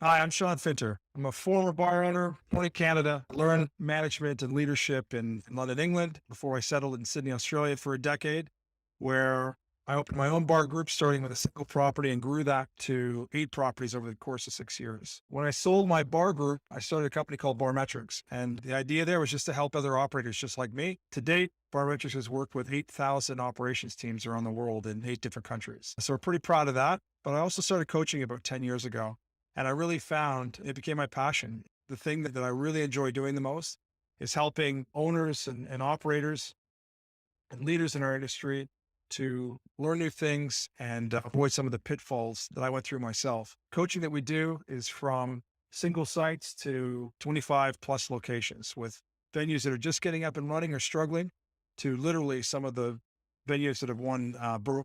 Hi, I'm Sean Finter. I'm a former bar owner, born in Canada, learned management and leadership in London, England, before I settled in Sydney, Australia for a decade, where I opened my own bar group, starting with a single property and grew that to 8 properties over the course of 6 years. When I sold my bar group, I started a company called Barmetrics. And the idea there was just to help other operators just like me. To date, Barmetrics has worked with 8,000 operations teams around the world in 8 different countries. So we're pretty proud of that. But I also started coaching about 10 years ago. And I really found it became my passion. The thing that I really enjoy doing the most is helping owners and operators and leaders in our industry to learn new things and avoid some of the pitfalls that I went through myself. Coaching that we do is from single sites to 25 plus locations with venues that are just getting up and running or struggling to literally some of the venues that have won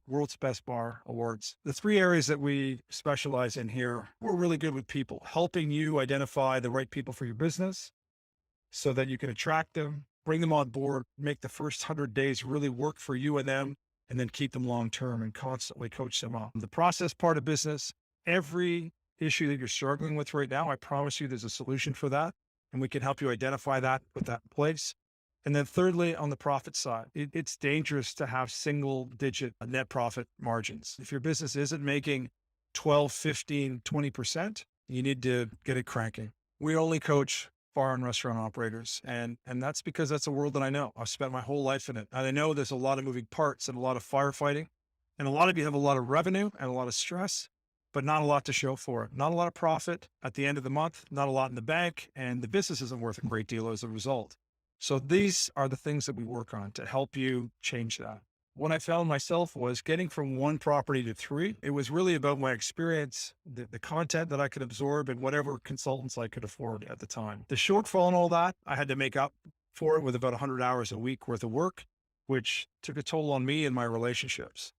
World's Best Bar awards. The 3 areas that we specialize in here, we're really good with people, helping you identify the right people for your business so that you can attract them, bring them on board, make the first 100 days really work for you and them, and then keep them long-term and constantly coach them up. The process part of business, every issue that you're struggling with right now, I promise you there's a solution for that. And we can help you identify that, put that in place. And then thirdly, on the profit side, it's dangerous to have single digit net profit margins. If your business isn't making 12, 15, 20%, you need to get it cranking. We only coach bar and restaurant operators. And that's because that's a world that I know. I've spent my whole life in it. And I know there's a lot of moving parts and a lot of firefighting. And a lot of you have a lot of revenue and a lot of stress, but not a lot to show for it. Not a lot of profit at the end of the month, not a lot in the bank, and the business isn't worth a great deal as a result. So these are the things that we work on to help you change that. What I found myself was getting from 1 property to 3. It was really about my experience, the content that I could absorb and whatever consultants I could afford at the time. The shortfall and all that, I had to make up for it with about 100 hours a week worth of work, which took a toll on me and my relationships.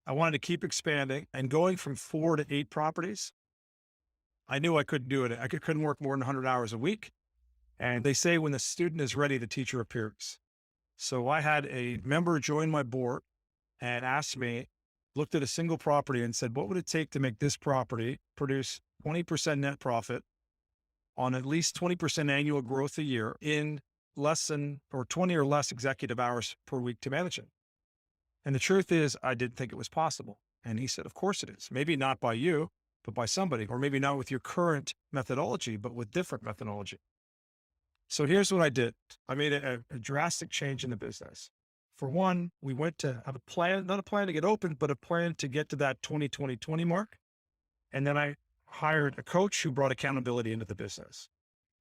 I wanted to keep expanding and going from 4 to 8 properties. I knew I couldn't do it. I couldn't work more than 100 hours a week. And they say when the student is ready, the teacher appears. So I had a member join my board and asked me, looked at a single property and said, what would it take to make this property produce 20% net profit on at least 20% annual growth a year in less than or 20 or less executive hours per week to manage it? And the truth is, I didn't think it was possible. And he said, of course it is. Maybe not by you, but by somebody, or maybe not with your current methodology, but with different methodology. So here's what I did. I made a drastic change in the business. For one, we went to have a plan, not a plan to get open, but a plan to get to that 20-20-20 mark. And then I hired a coach who brought accountability into the business.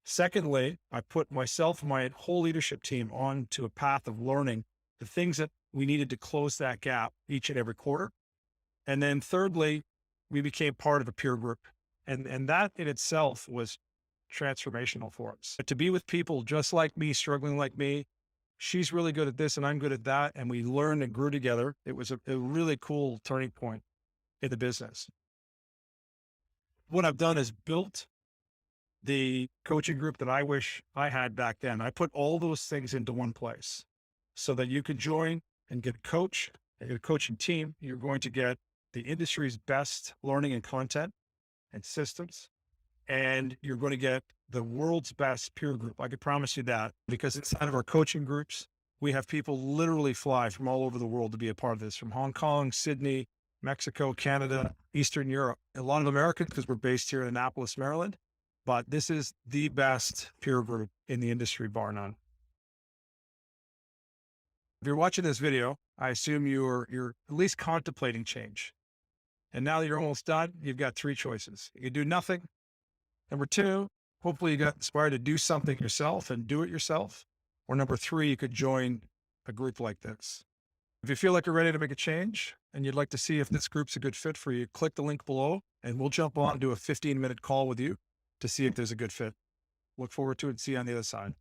Secondly, I put myself and my whole leadership team onto a path of learning the things that we needed to close that gap each and every quarter. And then thirdly, we became part of a peer group. And that in itself was transformational for us. But to be with people just like me, struggling like me, she's really good at this and I'm good at that. And we learned and grew together. It was a really cool turning point in the business. What I've done is built the coaching group that I wish I had back then. I put all those things into one place so that you could join and get a coach and get a coaching team. You're going to get the industry's best learning and content and systems. And you're going to get the world's best peer group. I could promise you that, because inside of our coaching groups, we have people literally fly from all over the world to be a part of this, from Hong Kong, Sydney, Mexico, Canada, Eastern Europe, a lot of Americans because we're based here in Annapolis, Maryland. But this is the best peer group in the industry, bar none. If you're watching this video, I assume you're at least contemplating change. And now that you're almost done, you've got 3 choices. You can do nothing. Number 2, hopefully you got inspired to do something yourself and do it yourself. Or number 3, you could join a group like this. If you feel like you're ready to make a change and you'd like to see if this group's a good fit for you, click the link below and we'll jump on and do a 15-minute call with you to see if there's a good fit. Look forward to it and see you on the other side.